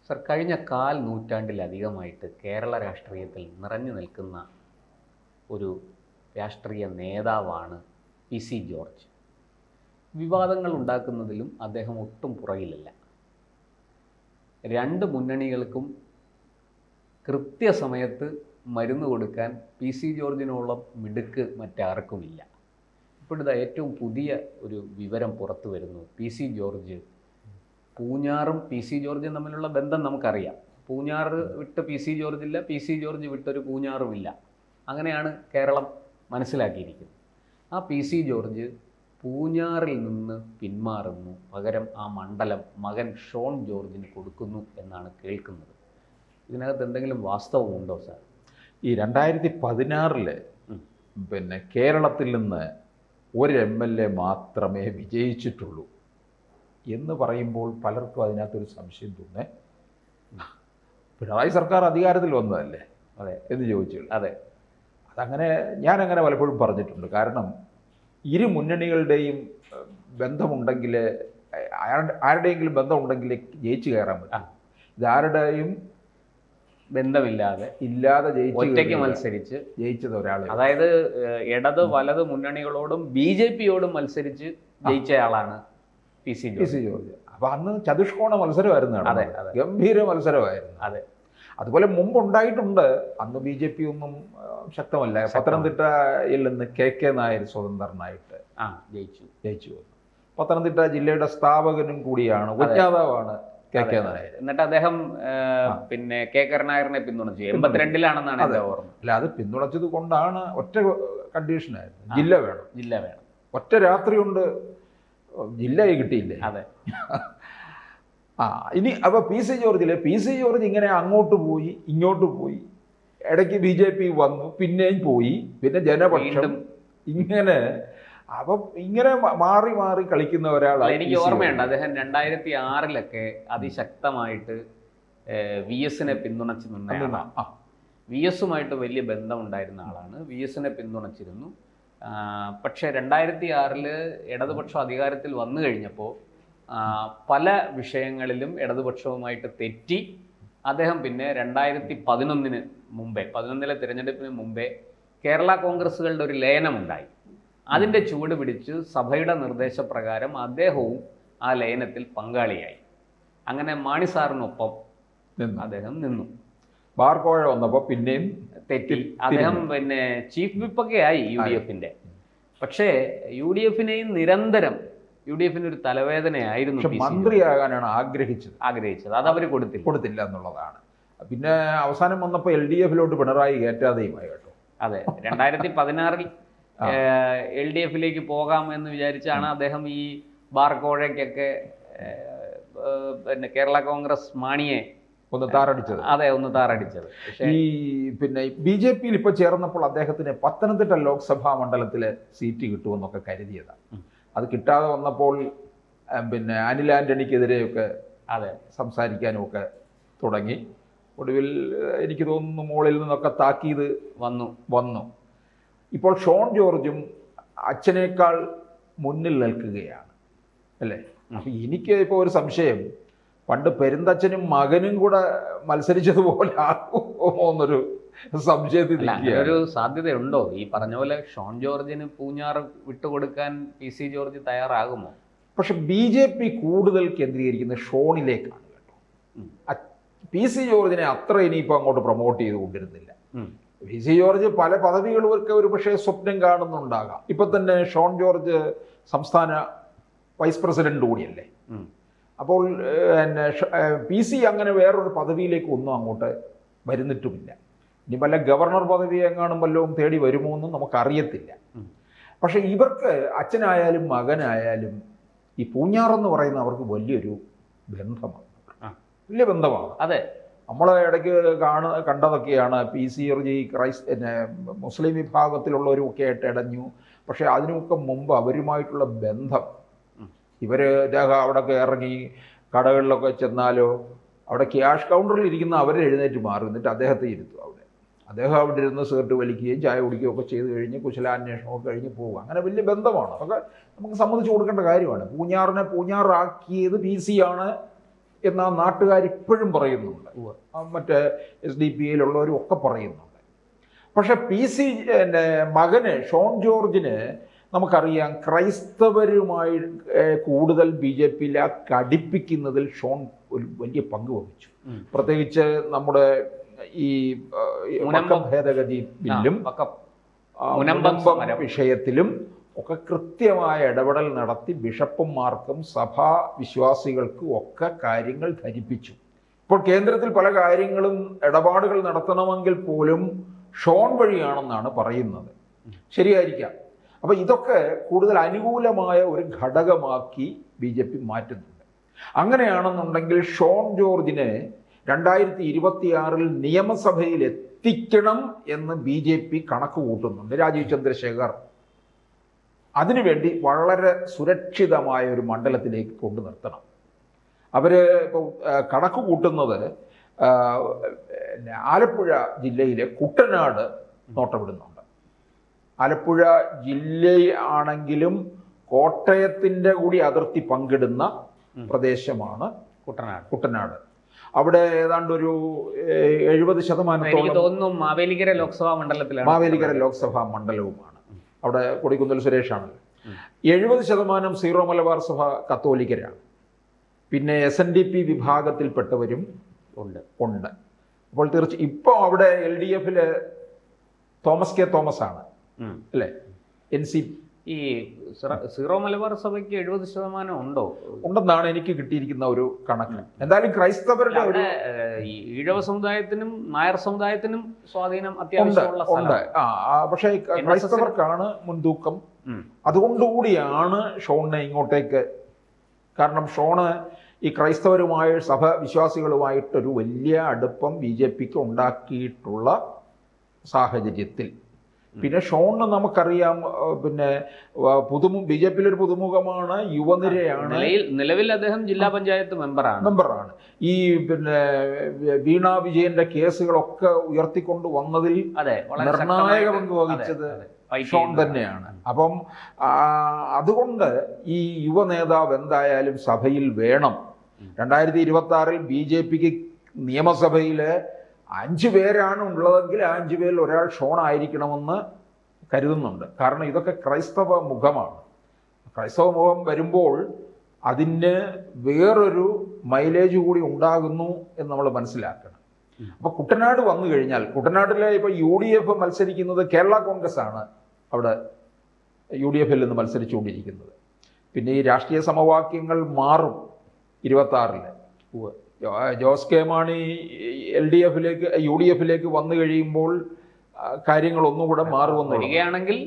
Sir, കഴിഞ്ഞ കാൽ നൂറ്റാണ്ടിലധികമായിട്ട് കേരള രാഷ്ട്രീയത്തിൽ നിറഞ്ഞു നിൽക്കുന്ന ഒരു രാഷ്ട്രീയ നേതാവാണ് പി.സി. ജോർജ്. വിവാദങ്ങൾ ഉണ്ടാക്കുന്നതിലും അദ്ദേഹം ഒട്ടും പുറകിലല്ല. രണ്ട് മുന്നണികൾക്കും കൃത്യസമയത്ത് മരുന്ന് കൊടുക്കാൻ പി.സി. ജോർജിനോളം മിടുക്ക് മറ്റാർക്കുമില്ല. ഇപ്പോഴത്തെ ഏറ്റവും പുതിയ ഒരു വിവരം പുറത്തു വരുന്നു. പി.സി. ജോർജ്, പൂഞ്ഞാറും പി.സി. ജോർജും തമ്മിലുള്ള ബന്ധം നമുക്കറിയാം. പൂഞ്ഞാറ് വിട്ട് പി.സി. ജോർജില്ല, പി.സി. ജോർജ് വിട്ടൊരു പൂഞ്ഞാറുമില്ല. അങ്ങനെയാണ് കേരളം മനസ്സിലാക്കിയിരിക്കുന്നത്. ആ പി.സി. ജോർജ് പൂഞ്ഞാറിൽ നിന്ന് പിന്മാറുന്നു, പകരം ആ മണ്ഡലം മകൻ ഷോൺ ജോർജിന് കൊടുക്കുന്നു എന്നാണ് കേൾക്കുന്നത്. ഇതിനകത്ത് എന്തെങ്കിലും വാസ്തവമുണ്ടോ സാർ? ഈ 2016 കേരളത്തിൽ നിന്ന് ഒരു MLA മാത്രമേ വിജയിച്ചിട്ടുള്ളൂ എന്ന് പറയുമ്പോൾ പലർക്കും അതിനകത്തൊരു സംശയം തോന്നേ. പിണറായി സർക്കാർ അധികാരത്തിൽ വന്നതല്ലേ അതെ എന്ന് ചോദിച്ചു. അതെ, അതങ്ങനെ ഞാനങ്ങനെ പലപ്പോഴും പറഞ്ഞിട്ടുണ്ട്. കാരണം ഇരു മുന്നണികളുടെയും ബന്ധമുണ്ടെങ്കിൽ, ആരുടെയെങ്കിലും ബന്ധമുണ്ടെങ്കിൽ ജയിച്ചു കയറാൻ പറ്റും. ഇതാരുടെയും ബന്ധമില്ലാതെ ഒറ്റയ്ക്ക് മത്സരിച്ച് ജയിച്ചത് ഒരാൾ, അതായത് ഇടത് വലത് മുന്നണികളോടും BJP-യോടും മത്സരിച്ച് ജയിച്ചയാളാണ് പി.സി. ജോർജ്. അപ്പൊ അന്ന് ചതുഷ്കോണ മത്സരമായിരുന്നു. അതെ, ഗംഭീര മത്സരമായിരുന്നു. അതെ. അതുപോലെ മുമ്പുണ്ടായിട്ടുണ്ട്. അന്ന് BJP ഒന്നും ശക്തമല്ല. പത്തനംതിട്ടയിൽ നിന്ന് KK നായർ സ്വതന്ത്രനായിട്ട് ജയിച്ചു വന്നു. പത്തനംതിട്ട ജില്ലയുടെ സ്ഥാപകനും കൂടിയാണ്, ഉപജ്ഞാതാവാണ് KK നായർ. എന്നിട്ട് അദ്ദേഹം പിന്നെ K കരുണാകരനെ പിന്തുണച്ചു. 82-ലാണെന്നാണ് എൻ്റെ ഓർമ്മ. അല്ല, അത് പിന്തുണച്ചത് കൊണ്ടാണ്, ഒറ്റ കണ്ടീഷനായിരുന്നു, ജില്ല വേണം. ഒറ്റ രാത്രി കൊണ്ട് ജില്ലയെ കിട്ടിയില്ലേ? അതെ. ഇനി അപ്പോൾ പി.സി. ജോർജ് ഇങ്ങനെ അങ്ങോട്ട് പോയി ഇങ്ങോട്ട് പോയി, ഇടയ്ക്ക് BJP വന്നു, പിന്നെയും പോയി, പിന്നെ ജനപക്ഷം, ഇങ്ങനെ അപ്പം ഇങ്ങനെ മാറി മാറി കളിക്കുന്ന ഒരാളാണ്. എനിക്ക് ഓർമ്മയുണ്ട്, അദ്ദേഹം 2006-ലൊക്കെ അതിശക്തമായിട്ട് VS-നെ പിന്തുണച്ച് നിന്ന VS-ഉമായിട്ട് വലിയ ബന്ധമുണ്ടായിരുന്ന ആളാണ്. VS-നെ പിന്തുണച്ചിരുന്നു. പക്ഷേ 2006 ഇടതുപക്ഷം അധികാരത്തിൽ വന്നു കഴിഞ്ഞപ്പോൾ പല വിഷയങ്ങളിലും ഇടതുപക്ഷവുമായിട്ട് തെറ്റി. അദ്ദേഹം പിന്നെ 2011-ലെ തിരഞ്ഞെടുപ്പിന് മുമ്പേ കേരള കോൺഗ്രസുകളുടെ ഒരു ലയനമുണ്ടായി. അതിൻ്റെ ചുവട് പിടിച്ച് സഭയുടെ നിർദ്ദേശപ്രകാരം അദ്ദേഹവും ആ ലയനത്തിൽ പങ്കാളിയായി. അങ്ങനെ മാണി സാറിനൊപ്പം അദ്ദേഹം നിന്നു. ബാർക്കോഴ വന്നപ്പോൾ പിന്നെയും തെറ്റി. അദ്ദേഹം പിന്നെ ചീഫ് വിപ്പൊക്കെ ആയി UDF-ന്റെ. പക്ഷേ UDF-നെയും നിരന്തരം UDF-ന് ഒരു തലവേദനയായിരുന്നു. മന്ത്രിയാകാനാണ് ആഗ്രഹിച്ചത്. അത് അവർ കൊടുത്തില്ല എന്നുള്ളതാണ്. പിന്നെ അവസാനം വന്നപ്പോൾ LDF-ലോട്ട് പിണറായി കയറ്റാതെയുമായി കേട്ടോ. അതെ, 2016-ൽ LDF-ലേക്ക് പോകാം എന്ന് വിചാരിച്ചാണ് അദ്ദേഹം ഈ ബാർക്കോഴയ്ക്കൊക്കെ പിന്നെ കേരള കോൺഗ്രസ് മാണിയെ ഒന്ന് താറടിച്ചത്. അതെ, ഒന്ന് താറടിച്ചത്. ഈ പിന്നെ BJP-യിൽ ഇപ്പോൾ ചേർന്നപ്പോൾ അദ്ദേഹത്തിന് പത്തനംതിട്ട ലോക്സഭാ മണ്ഡലത്തിലെ സീറ്റ് കിട്ടുമെന്നൊക്കെ കരുതിയതാണ്. അത് കിട്ടാതെ വന്നപ്പോൾ പിന്നെ അനിൽ ആൻ്റണിക്കെതിരെയൊക്കെ സംസാരിക്കാനുമൊക്കെ തുടങ്ങി. ഒടുവിൽ എനിക്ക് തോന്നുന്നു മുകളിൽ നിന്നൊക്കെ താക്കീത് വന്നു. ഇപ്പോൾ ഷോൺ ജോർജും അച്ഛനേക്കാൾ മുന്നിൽ നിൽക്കുകയാണ് അല്ലേ? അപ്പം എനിക്ക് ഇപ്പോൾ ഒരു സംശയം, പണ്ട് പെരുന്തച്ഛനും മകനും കൂടെ മത്സരിച്ചതുപോലെ ആകുമോ എന്നൊരു സംശയത്തിൽ ഒരു സാധ്യതയുണ്ടോ? ഈ പറഞ്ഞ പോലെ ഷോൺ ജോർജിന് പൂഞ്ഞാറ് വിട്ടുകൊടുക്കാൻ പി.സി. ജോർജ് തയ്യാറാകുമോ? പക്ഷെ BJP കൂടുതൽ കേന്ദ്രീകരിക്കുന്നത് ഷോണിലേക്കാണ് കേട്ടോ. പി.സി. ജോർജിനെ അത്ര ഇനിയിപ്പോൾ അങ്ങോട്ട് പ്രൊമോട്ട് ചെയ്തുകൊണ്ടിരുന്നില്ല. പി.സി. ജോർജ് പല പദവികളൊക്കെ ഒരു പക്ഷേ സ്വപ്നം കാണുന്നുണ്ടാകാം. ഇപ്പം തന്നെ ഷോൺ ജോർജ് സംസ്ഥാന വൈസ് പ്രസിഡന്റ് കൂടിയല്ലേ. അപ്പോൾ പിന്നെ പി.സി. അങ്ങനെ വേറൊരു പദവിയിലേക്ക് ഒന്നും അങ്ങോട്ട് വരുന്നിട്ടുമില്ല. ഇനി വല്ല ഗവർണർ പദവി എങ്ങാനും വല്ലതും തേടി വരുമോ എന്നും നമുക്കറിയത്തില്ല. പക്ഷെ ഇവർക്ക് അച്ഛനായാലും മകനായാലും ഈ പൂഞ്ഞാറെന്ന് പറയുന്ന അവർക്ക് വലിയൊരു ബന്ധമാണ്, വലിയ ബന്ധമാണ്. അതെ, നമ്മൾ ഇടയ്ക്ക് കണ്ടതൊക്കെയാണ് പി.സി. ജോർജ് മുസ്ലിം വിഭാഗത്തിലുള്ളവരുമൊക്കെ ആയിട്ട് ഇടഞ്ഞു. പക്ഷെ അതിനൊക്കെ മുമ്പ് അവരുമായിട്ടുള്ള ബന്ധം, ഇവർ അവിടെയൊക്കെ ഇറങ്ങി കടകളിലൊക്കെ ചെന്നാലോ അവിടെ ക്യാഷ് കൗണ്ടറിൽ ഇരിക്കുന്ന അവർ എഴുന്നേറ്റ് മാറും, എന്നിട്ട് അദ്ദേഹത്തെ ഇരുത്തും അവിടെ. അദ്ദേഹം അവിടെ ഇരുന്ന് സിഗരറ്റ് വലിക്കുകയും ചായ കുടിക്കുകയും ഒക്കെ ചെയ്ത് കഴിഞ്ഞ് കുശലാന്വേഷണമൊക്കെ കഴിഞ്ഞ് പോകുക. അങ്ങനെ വലിയ ബന്ധമാണ്. അതൊക്കെ നമുക്ക് സമ്മതിച്ചു കൊടുക്കേണ്ട കാര്യമാണ്. പൂഞ്ഞാറിനെ പൂഞ്ഞാറാക്കിയത് പി.സി. ആണ് എന്ന് ആ നാട്ടുകാർ ഇപ്പോഴും പറയുന്നുണ്ട്. മറ്റേ SDP-യിലുള്ളവരും ഒക്കെ പറയുന്നുണ്ട്. പക്ഷെ PC മകന് ഷോൺ ജോർജിന് നമുക്കറിയാം ക്രൈസ്തവരുമായി കൂടുതൽ BJP-യിലേക്ക് അടുപ്പിക്കുന്നതിൽ ഷോൺ ഒരു വലിയ പങ്ക് വഹിച്ചു. പ്രത്യേകിച്ച് നമ്മുടെ ഈ വഖഫ് ഭേദഗതി ബില്ലും മുനമ്പം വിഷയത്തിലും ഒക്കെ കൃത്യമായ ഇടപെടൽ നടത്തി ബിഷപ്പുമാർക്കും സഭാ വിശ്വാസികൾക്കും ഒക്കെ കാര്യങ്ങൾ ധരിപ്പിച്ചു. ഇപ്പോൾ കേന്ദ്രത്തിൽ പല കാര്യങ്ങളും ഇടപാടുകൾ നടത്തണമെങ്കിൽ പോലും ഷോൺ വഴിയാണെന്നാണ് പറയുന്നത്. ശരിയായിരിക്കാം. അപ്പോൾ ഇതൊക്കെ കൂടുതൽ അനുകൂലമായ ഒരു ഘടകമാക്കി BJP മാറ്റുന്നുണ്ട്. അങ്ങനെയാണെന്നുണ്ടെങ്കിൽ ഷോൺ ജോർജിനെ 2026 നിയമസഭയിൽ എത്തിക്കണം എന്ന് BJP കണക്ക് കൂട്ടുന്നുണ്ട്. രാജീവ് ചന്ദ്രശേഖർ അതിനുവേണ്ടി വളരെ സുരക്ഷിതമായ ഒരു മണ്ഡലത്തിലേക്ക് കൊണ്ടു നിർത്തണം. അവർ ഇപ്പോൾ കണക്ക് കൂട്ടുന്നത് ആലപ്പുഴ ജില്ലയിലെ കുട്ടനാട് നോട്ടമിടുന്നുണ്ട്. ആലപ്പുഴ ജില്ലയാണെങ്കിലും കോട്ടയത്തിൻ്റെ കൂടി അതിർത്തി പങ്കിടുന്ന പ്രദേശമാണ് കുട്ടനാട്. അവിടെ ഏതാണ്ട് ഒരു 70% തോന്നുന്നു മാവേലിക്കര ലോക്സഭാ മണ്ഡലത്തിലാണ്. മാവേലിക്കര ലോക്സഭാ മണ്ഡലവുമാണ്. അവിടെ കൊടിക്കുന്നിൽ സുരേഷാണല്ലോ. 70% സീറോ മലബാർ സഭ കത്തോലിക്കരാണ്. പിന്നെ SNDP വിഭാഗത്തിൽപ്പെട്ടവരും ഉണ്ട്. അപ്പോൾ ഇപ്പോൾ അവിടെ LDF-ൽ തോമസ് കെ തോമസ് ആണ് അല്ലേ? ഈ സീറോ മലബാർ സഭയ്ക്ക് 70% ഉണ്ടെന്നാണ് എനിക്ക് കിട്ടിയിരിക്കുന്ന ഒരു കണക്ക്. എന്തായാലും ക്രൈസ്തവരുടെ ഈഴവ സമുദായത്തിനും നായർ സമുദായത്തിനും സ്വാധീനം അത്യാവശ്യമുള്ള ഉണ്ട്. പക്ഷേ ക്രൈസ്തവർക്കാണ് മുൻതൂക്കം. അതുകൊണ്ടുകൂടിയാണ് ഷോണിനെ ഇങ്ങോട്ടേക്ക്, കാരണം ഷോണ് ഈ ക്രൈസ്തവരുമായ സഭ വിശ്വാസികളുമായിട്ടൊരു വലിയ അടുപ്പം BJPക്ക് ഉണ്ടാക്കിയിട്ടുള്ള സാഹചര്യത്തിൽ പിന്നെ ഷോണിന് നമുക്കറിയാം, പിന്നെ BJP-യിലൊരു പുതുമുഖമാണ്, യുവനിരയാണ്. നിലവിൽ അദ്ദേഹം ജില്ലാ പഞ്ചായത്ത് മെമ്പറാണ്. ഈ പിന്നെ വീണ വിജയന്റെ കേസുകളൊക്കെ ഉയർത്തിക്കൊണ്ട് വന്നതിൽ നിർണായക പങ്ക് വഹിച്ചത് ഷോൺ തന്നെയാണ്. അപ്പം അതുകൊണ്ട് ഈ യുവ നേതാവ് എന്തായാലും സഭയിൽ വേണം. 2026 BJPക്ക് നിയമസഭയിൽ 5 പേരാണ് ഉള്ളതെങ്കിൽ 5 പേരിൽ ഒരാൾ ഷോൺ ആയിരിക്കണമെന്ന് കരുതുന്നുണ്ട്. കാരണം ഇതൊക്കെ ക്രൈസ്തവ മുഖമാണ്. ക്രൈസ്തവ മുഖം വരുമ്പോൾ അതിന് വേറൊരു മൈലേജ് കൂടി ഉണ്ടാകുന്നു എന്ന് നമ്മൾ മനസ്സിലാക്കണം. അപ്പോൾ കുട്ടനാട് വന്നു കഴിഞ്ഞാൽ, കുട്ടനാട്ടിലെ ഇപ്പോൾ UDF മത്സരിക്കുന്നത് കേരള കോൺഗ്രസ് ആണ്. അവിടെ UDF-ൽ നിന്ന് മത്സരിച്ചുകൊണ്ടിരിക്കുന്നത്. പിന്നെ ഈ രാഷ്ട്രീയ സമവാക്യങ്ങൾ മാറും 26-ൽ. ജോസ് കെ മാണി UDF-ലേക്ക് വന്നു കഴിയുമ്പോൾ കാര്യങ്ങൾ ഒന്നുകൂടെ മാറുമെന്നുള്ളതാണെങ്കിൽ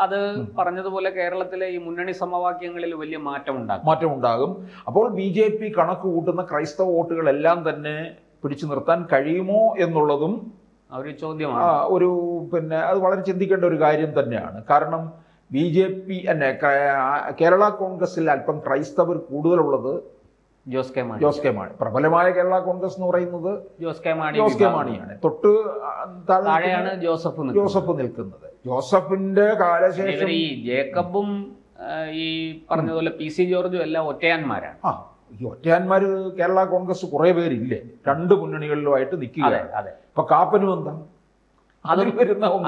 അത് പറഞ്ഞതുപോലെ കേരളത്തിലെ ഈ മുന്നണി സമവാക്യങ്ങളിൽ വലിയ മാറ്റമുണ്ടാകും. അപ്പോൾ BJP കണക്ക് കൂട്ടുന്ന ക്രൈസ്തവ വോട്ടുകളെല്ലാം തന്നെ പിടിച്ചു നിർത്താൻ കഴിയുമോ എന്നുള്ളതും ഒരു ചോദ്യമാണ്. പിന്നെ അത് വളരെ ചിന്തിക്കേണ്ട ഒരു കാര്യം തന്നെയാണ്. കാരണം BJP കേരള കോൺഗ്രസിൽ അല്പം ക്രൈസ്തവർ കൂടുതലുള്ളത് ജോസ് കെ മാണി. പ്രബലമായ കേരള കോൺഗ്രസ് എന്ന് പറയുന്നത് ജോസ് കെ മാണിയാണ്. തൊട്ട് താഴെയാണ് ജോസഫ് നിൽക്കുന്നത്. ജോസഫിന്റെ കാലശേഷം ഈ ജേക്കബും ഈ പറഞ്ഞതുപോലെ PC ജോർജും എല്ലാം ഒറ്റയാന്മാരാണ്. ഈ ഒറ്റയാന്മാര് കേരള കോൺഗ്രസ് കുറെ പേരില്ലേ, 2 മുന്നണികളിലുമായിട്ട് നിൽക്കുകയാണ്. ഇപ്പൊ കാപ്പനും എന്താ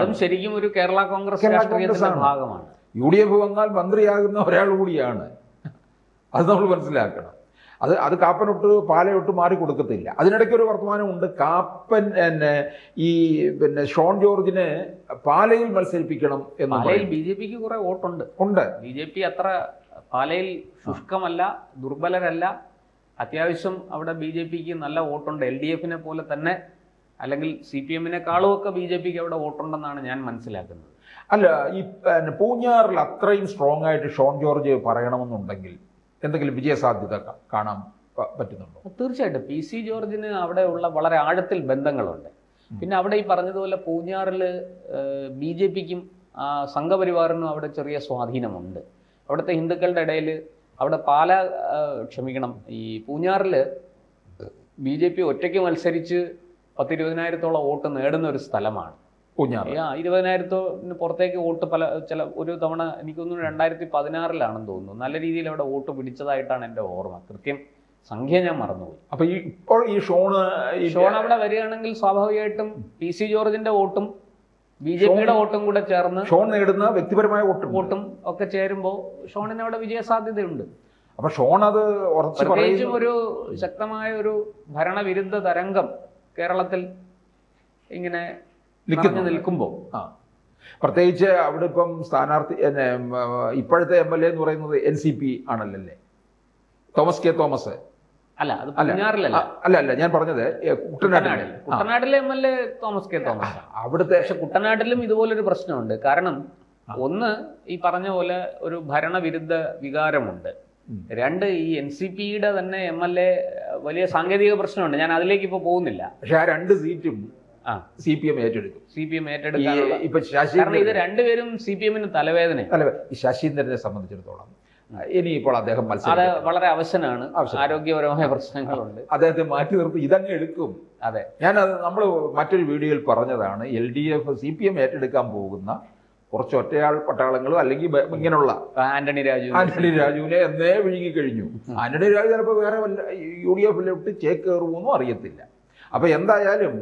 അതും ശരിക്കും ഒരു കേരള കോൺഗ്രസ് രാഷ്ട്രീയത്തിന്റെ ഭാഗമാണ്. UDF വന്നാൽ മന്ത്രിയാകുന്ന ഒരാൾ കൂടിയാണ്. അത് നമ്മൾ മനസ്സിലാക്കണം. അത് കാപ്പനൊട്ട് പാലയൊട്ട് മാറി കൊടുക്കത്തില്ല. അതിനിടയ്ക്ക് ഒരു വർത്തമാനമുണ്ട്. കാപ്പൻ ഈ പിന്നെ ഷോൺ ജോർജിനെ പാലയിൽ മത്സരിപ്പിക്കണം എന്ന്. BJPക്ക് കുറെ വോട്ടുണ്ട്. BJP അത്ര പാലയിൽ ശുഷ്കമല്ല, ദുർബലരല്ല. അത്യാവശ്യം അവിടെ BJPക്ക് നല്ല വോട്ടുണ്ട്. LDF-നെ പോലെ തന്നെ, അല്ലെങ്കിൽ CPM-നെക്കാളും ഒക്കെ BJPക്ക് അവിടെ വോട്ടുണ്ടെന്നാണ് ഞാൻ മനസ്സിലാക്കുന്നത്. അല്ല, ഈ പൂഞ്ഞാറിൽ അത്രയും സ്ട്രോങ് ആയിട്ട് ഷോൺ ജോർജ് പറയണമെന്നുണ്ടെങ്കിൽ എന്തെങ്കിലും വിജയസാധ്യത കാണാൻ പറ്റുന്നുണ്ടോ? തീർച്ചയായിട്ടും PC ജോർജിന് അവിടെയുള്ള വളരെ ആഴത്തിൽ ബന്ധങ്ങളുണ്ട്. പിന്നെ അവിടെ ഈ പറഞ്ഞതുപോലെ പൂഞ്ഞാറിൽ BJPക്കും സംഘപരിവാറിനും അവിടെ ചെറിയ സ്വാധീനമുണ്ട്. അവിടുത്തെ ഹിന്ദുക്കളുടെ ഇടയിൽ അവിടെ ഈ പൂഞ്ഞാറിൽ BJP ഒറ്റയ്ക്ക് മത്സരിച്ച് 10-20,000-ഓളം വോട്ട് നേടുന്ന ഒരു സ്ഥലമാണ് പൂഞ്ഞാർ. 20,000-ന് പുറത്തേക്ക് വോട്ട് ഒരു തവണ എനിക്ക് തോന്നുന്നു 2016-ലാണെന്ന് തോന്നുന്നു നല്ല രീതിയിൽ അവിടെ വോട്ട് പിടിച്ചതായിട്ടാണ് എൻ്റെ ഓർമ്മ. കൃത്യം സംഖ്യ ഞാൻ മറന്നുപോയി. അപ്പൊ ഇപ്പോൾ ഈ ഷോൺ അവിടെ വരികയാണെങ്കിൽ സ്വാഭാവികമായിട്ടും PC ജോർജിന്റെ വോട്ടും BJP-യുടെ വോട്ടും കൂടെ ചേർന്ന് ഷോൺ നേടുന്ന വ്യക്തിപരമായ വോട്ടും ഒക്കെ ചേരുമ്പോൾ ഷോണിന് അവിടെ വിജയ സാധ്യതയുണ്ട്. അപ്പൊ ഷോൺ അത് ഉറച്ചു പ്രത്യേകിച്ചും ഒരു ശക്തമായ ഒരു ഭരണവിരുദ്ധ തരംഗം കേരളത്തിൽ ഇങ്ങനെ നിൽക്കുമ്പോൾ പ്രത്യേകിച്ച് അവിടെ ഇപ്പം സ്ഥാനാർത്ഥി ഇപ്പോഴത്തെ MLA എന്ന് പറയുന്നത് NCP ആണല്ലേ, തോമസ് കെ തോമസ്. അല്ല, അത് പടിഞ്ഞാറിലല്ല. അല്ല ഞാൻ പറഞ്ഞത് കുട്ടനാട്ടിലെ MLA തോമസ് കെ തോമസ്. അവിടുത്തെ പക്ഷെ കുട്ടനാട്ടിലും ഇതുപോലൊരു പ്രശ്നമുണ്ട്. കാരണം ഒന്ന്, ഈ പറഞ്ഞ പോലെ ഒരു ഭരണവിരുദ്ധ വികാരമുണ്ട്. രണ്ട്, ഈ NCP-യുടെ തന്നെ MLA വലിയ സാങ്കേതിക പ്രശ്നമുണ്ട്. ഞാൻ അതിലേക്ക് ഇപ്പോൾ പോകുന്നില്ല. പക്ഷെ ആ 2 സീറ്റും CPM ഏറ്റെടുക്കും. ഇപ്പൊ കാരണം ഇത് രണ്ടുപേരും CPM-ന് തലവേദന. ശശീന്ദ്രനെ സംബന്ധിച്ചിടത്തോളം ഇനിയിപ്പോൾ അദ്ദേഹം അത് വളരെ അവശനാണ്, ആരോഗ്യപരമായ പ്രശ്നങ്ങളുണ്ട്. അദ്ദേഹത്തെ മാറ്റി നിർത്തി ഇതങ്ങ് എടുക്കും. അതെ, ഞാനത് നമ്മൾ മറ്റൊരു വീഡിയോയിൽ പറഞ്ഞതാണ്. LDF CPM ഏറ്റെടുക്കാൻ പോകുന്ന കുറച്ച് ഒറ്റയാൾ പട്ടാളങ്ങളും അല്ലെങ്കിൽ ഇങ്ങനെയുള്ള ആന്റണി രാജുവിനെ എന്നേ വിഴുങ്ങി കഴിഞ്ഞു. ആന്റണി രാജു ചിലപ്പോൾ വേറെ UDF-ിലോട്ട് ചേക്കേറുമൊന്നും അറിയത്തില്ല. അപ്പൊ എന്തായാലും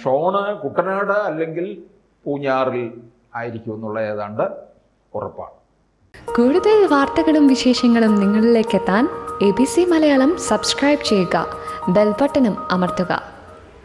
ഷോണ് കുട്ടനാട് അല്ലെങ്കിൽ പൂഞ്ഞാറിൽ ആയിരിക്കും എന്നുള്ള ഏതാണ്ട് ഉറപ്പാണ്. കൂടുതൽ വാർത്തകളും വിശേഷങ്ങളും നിങ്ങളിലേക്ക് എത്താൻ ABC മലയാളം സബ്സ്ക്രൈബ് ചെയ്യുക, ബെൽ ബട്ടണും അമർത്തുക.